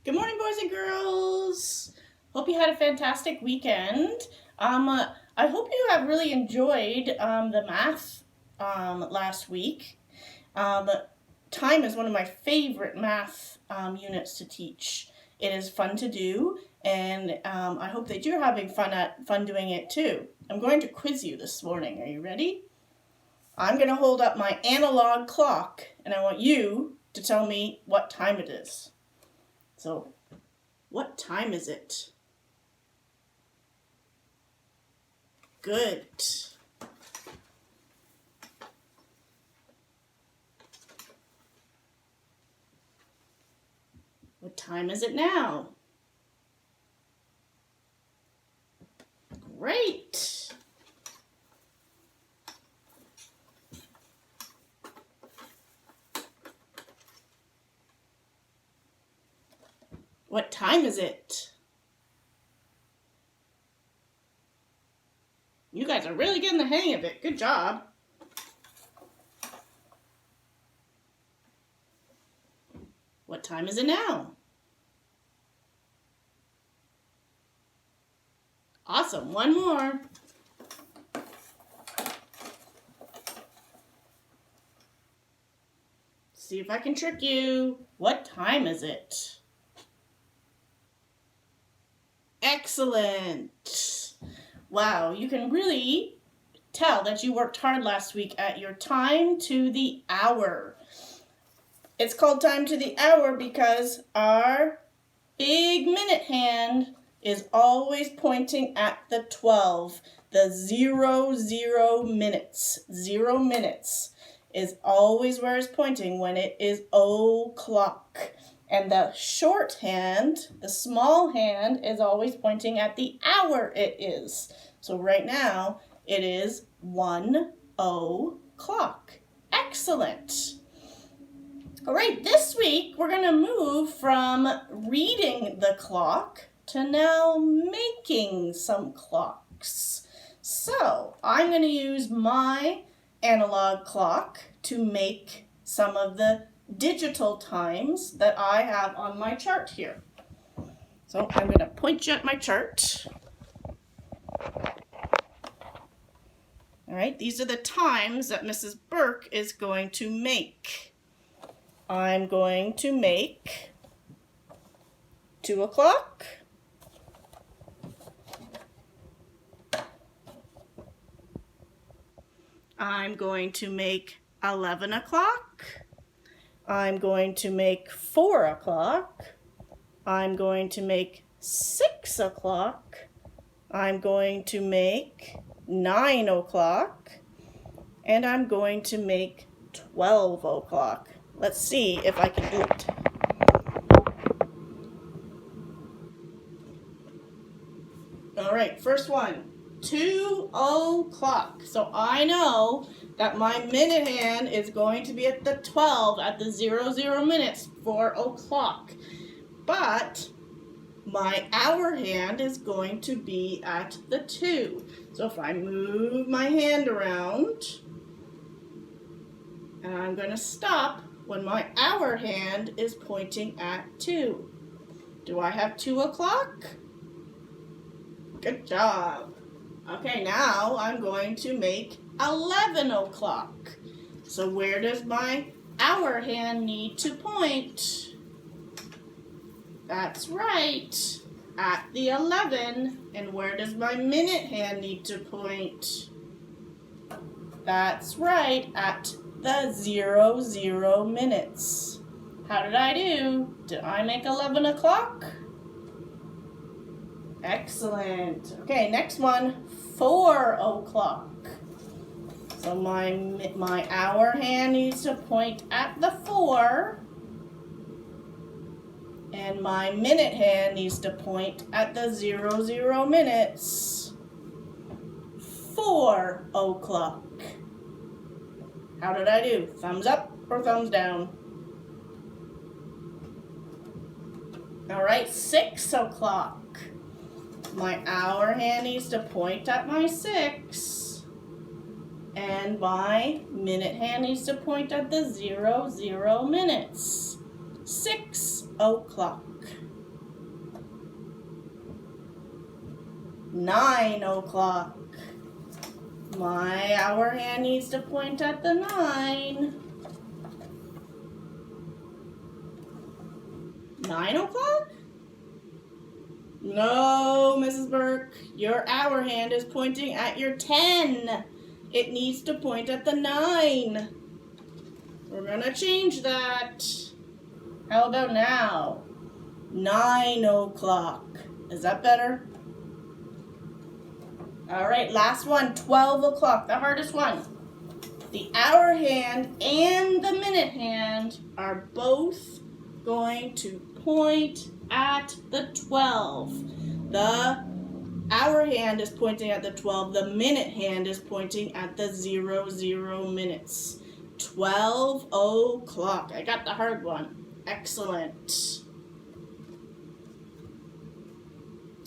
Good morning, boys and girls. Hope you had a fantastic weekend. I hope you have really enjoyed the math last week. Time is one of my favorite math units to teach. It is fun to do, and I hope that you're having fun doing it too. I'm going to quiz you this morning. Are you ready? I'm going to hold up my analog clock, and I want you to tell me what time it is. So, what time is it? Good. What time is it now? Great. What time is it? You guys are really getting the hang of it. Good job. What time is it now? Awesome. One more. See if I can trick you. What time is it? Excellent. Wow, you can really tell that you worked hard last week at your time to the hour. It's called time to the hour because our big minute hand is always pointing at the 12, the 0 minutes. 0 minutes is always where it's pointing when it is o'clock. And the short hand, the small hand, is always pointing at the hour it is. So right now, it is 1 o'clock. Excellent. All right, this week, we're going to move from reading the clock to now making some clocks. So I'm going to use my analog clock to make some of the digital times that I have on my chart here. So I'm going to point you at my chart. All right, these are the times that Mrs. Burke is going to make. I'm going to make 2 o'clock, I'm going to make 11 o'clock, I'm going to make 4 o'clock, I'm going to make 6 o'clock, I'm going to make 9 o'clock, and I'm going to make 12 o'clock. Let's see if I can do it. All right, first one, 2 o'clock. So I know that my minute hand is going to be at the 12, at the 00 minutes, 4 o'clock. But my hour hand is going to be at the 2. So if I move my hand around, and I'm going to stop when my hour hand is pointing at 2. Do I have 2 o'clock? Good job. Okay, now I'm going to make 11 o'clock. So where does my hour hand need to point? That's right, at the 11. And where does my minute hand need to point? That's right, at the 00 minutes. How did I do? Did I make 11 o'clock? Excellent. Okay, next one, 4 o'clock. So my hour hand needs to point at the 4. And my minute hand needs to point at the 00 minutes. 4 o'clock. How did I do? Thumbs up or thumbs down? All right, 6 o'clock. My hour hand needs to point at my 6. And my minute hand needs to point at the 00 minutes. 6 o'clock. 9 o'clock. My hour hand needs to point at the 9. 9 o'clock? No, Mrs. Burke. Your hour hand is pointing at your 10. It needs to point at the 9. We're going to change that. How about now? 9 o'clock. Is that better? All right, last one, 12 o'clock, the hardest one. The hour hand and the minute hand are both going to point at the 12. The hour hand is pointing at the 12. The minute hand is pointing at the 00 minutes. 12 o'clock. I got the hard one. Excellent.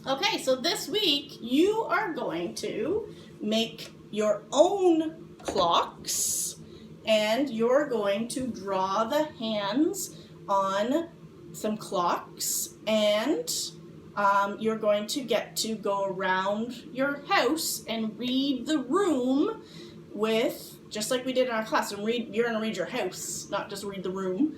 Okay, so this week you are going to make your own clocks and you're going to draw the hands on some clocks and you're going to get to go around your house and read the room with, just like we did in our class, and you're going to read your house, not just read the room.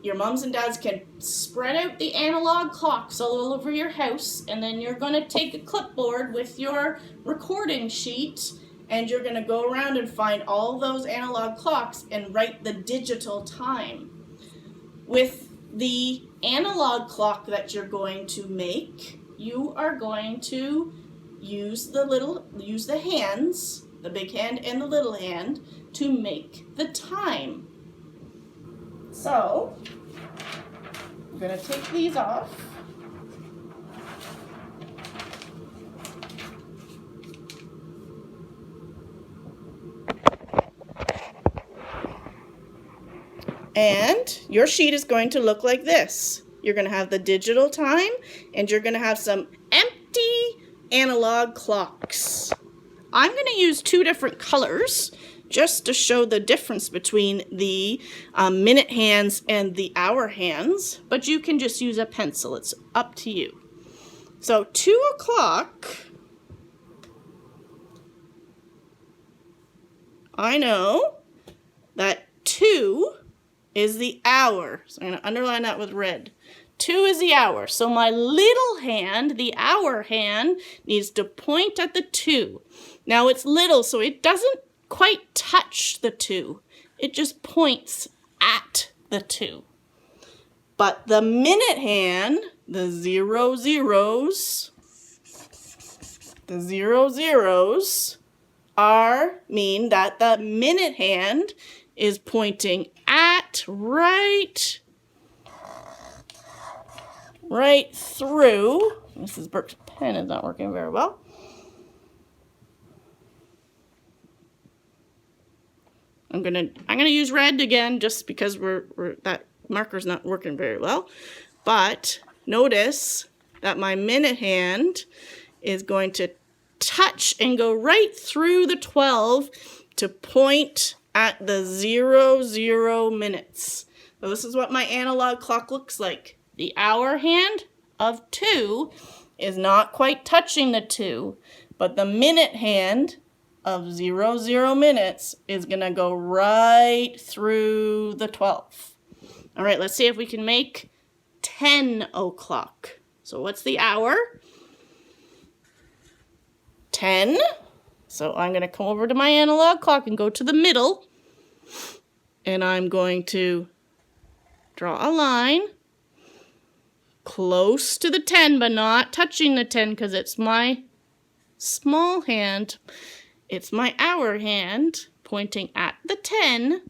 Your moms and dads can spread out the analog clocks all over your house, and then you're going to take a clipboard with your recording sheet, and you're going to go around and find all those analog clocks and write the digital time. With the analog clock that you're going to make, you are going to use the hands, the big hand and the little hand, to make the time. So, I'm going to take these off. And your sheet is going to look like this. You're going to have the digital time, and you're going to have some empty analog clocks. I'm going to use 2 different colors just to show the difference between the minute hands and the hour hands, but you can just use a pencil. It's up to you. So 2 o'clock, I know that 2 is the hour. So I'm going to underline that with red. 2 is the hour. So my little hand, the hour hand, needs to point at the 2. Now it's little, so it doesn't quite touch the 2. It just points at the 2. But the minute hand, the 00s, mean that the minute hand is pointing at right through. Mrs. Burke's pen is not working very well. I'm gonna use red again just because that marker's not working very well. But notice that my minute hand is going to touch and go right through the 12 to point at the 00 minutes. So this is what my analog clock looks like. The hour hand of 2 is not quite touching the 2, but the minute hand of 00 minutes is going to go right through the 12. All right, let's see if we can make 10 o'clock. So what's the hour? 10. So I'm going to come over to my analog clock and go to the middle. And I'm going to draw a line close to the 10, but not touching the 10 because it's my small hand. It's my hour hand pointing at the 10.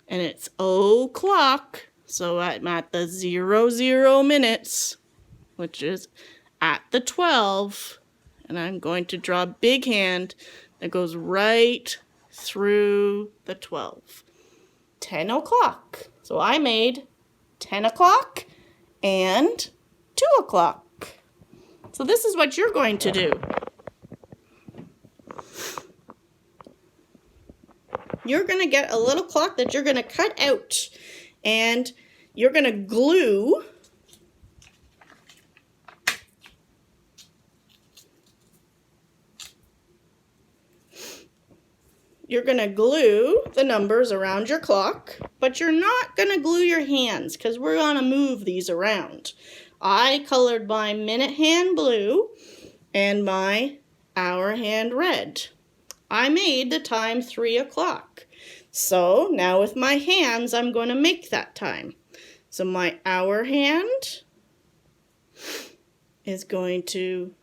And it's o'clock. So I'm at the 00 minutes, which is at the 12. And I'm going to draw a big hand that goes right through the 12. 10 o'clock. So I made 10 o'clock and 2 o'clock. So this is what you're going to do. You're going to get a little clock that you're going to cut out, and you're going to glue you're going to glue the numbers around your clock, but you're not going to glue your hands because we're going to move these around. I colored my minute hand blue and my hour hand red. I made the time 3 o'clock. So now with my hands, I'm going to make that time. So my hour hand is going to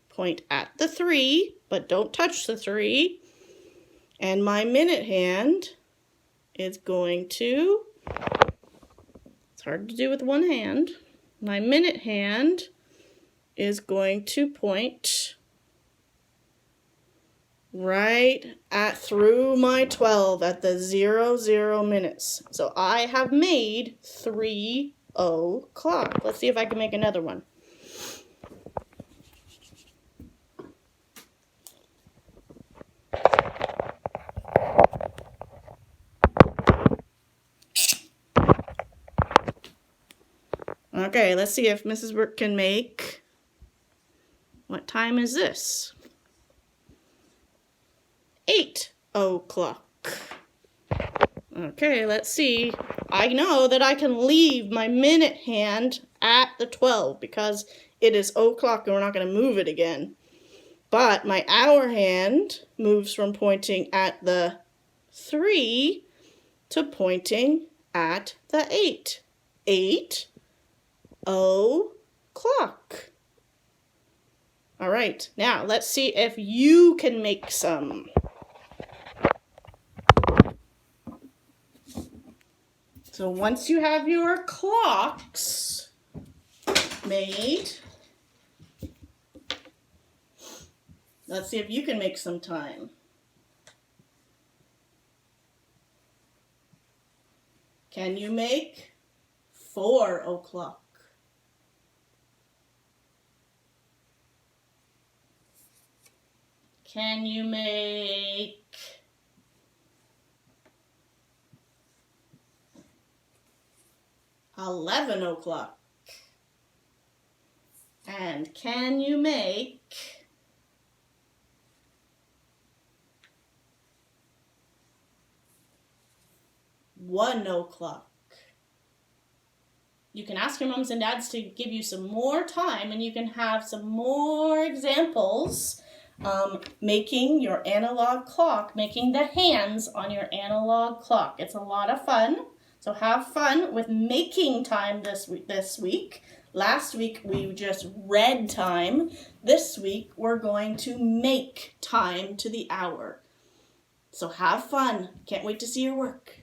point at the 3, but don't touch the 3. And my minute hand is going to, it's hard to do with one hand, my minute hand is going to point right at through my 12 at the 00 minutes. So I have made 3 o'clock. Let's see if I can make another one. Okay, let's see if Mrs. Burke can make, what time is this? 8 o'clock. Okay, let's see. I know that I can leave my minute hand at the 12 because it is o'clock and we're not going to move it again. But my hour hand moves from pointing at the 3 to pointing at the 8. 8 o'clock. All right, now let's see if you can make some. So once you have your clocks made, let's see if you can make some time. Can you make 4 o'clock? Can you make 11 o'clock? And can you make 1 o'clock? You can ask your moms and dads to give you some more time and you can have some more examples making your analog clock, making the hands on your analog clock. It's a lot of fun. So have fun with making time this week. Last week we just read time. This week we're going to make time to the hour. So have fun. Can't wait to see your work.